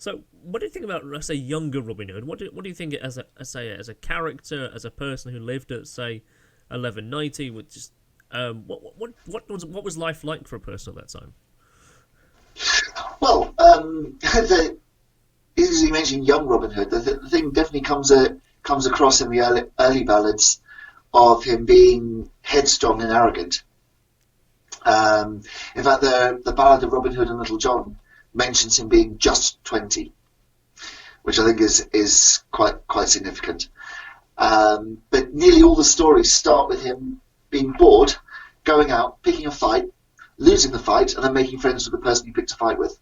So, what do you think about, let's say, younger Robin Hood? What do you think as a character, as a person who lived at, say, 1190? With just what was life like for a person at that time? Well, as you mentioned, young Robin Hood, the thing definitely comes across in the early ballads of him being headstrong and arrogant. In fact, the ballad of Robin Hood and Little John mentions him being just 20, which I think is quite significant. But nearly all the stories start with him being bored, going out, picking a fight, losing the fight, and then making friends with the person he picked a fight with.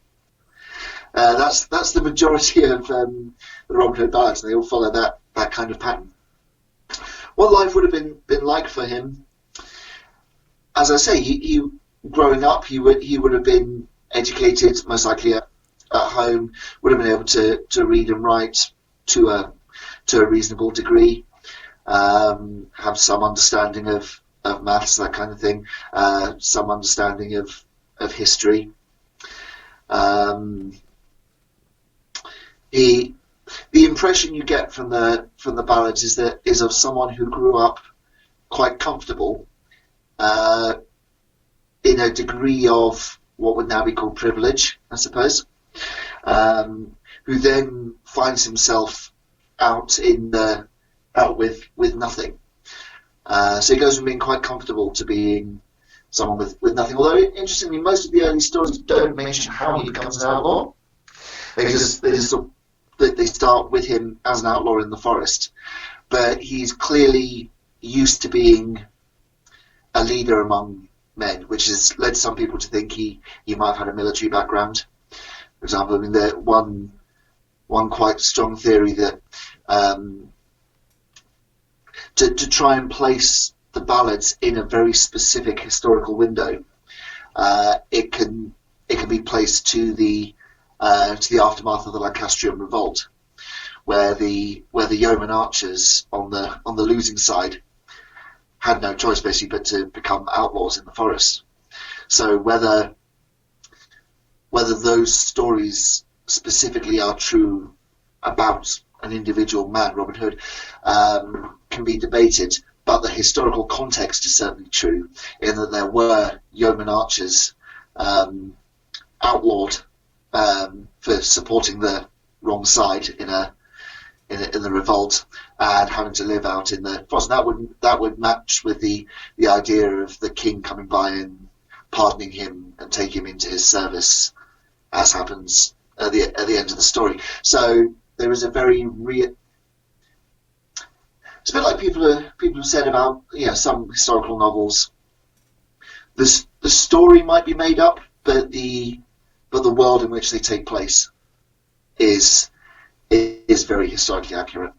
That's the majority of the Robin Hood ballads, and they all follow that kind of pattern. What life would have been like for him, as I say, he growing up, he would have been educated, most likely at home, would have been able to read and write to a reasonable degree, have some understanding of maths, that kind of thing, some understanding of history. The impression you get from the ballads is of someone who grew up quite comfortable, in a degree of what would now be called privilege, I suppose, who then finds himself out with nothing. So he goes from being quite comfortable to being someone with nothing. Although, interestingly, most of the early stories don't mention how he becomes an outlaw. They start with him as an outlaw in the forest, but he's clearly used to being a leader among men, which has led some people to think he might have had a military background. For example, I mean, the one quite strong theory that to try and place the ballads in a very specific historical window, it can be placed to the aftermath of the Lancastrian Revolt, where the yeoman archers on the losing side had no choice basically but to become outlaws in the forest. So whether those stories specifically are true about an individual man, Robin Hood, can be debated, but the historical context is certainly true in that there were yeoman archers outlawed for supporting the wrong side in the revolt and having to live out in the forest. That would match with the idea of the king coming by and pardoning him and taking him into his service, as happens at the end of the story. So there is a very it's a bit like people have said about some historical novels. The story might be made up, but the world in which they take place is very historically accurate.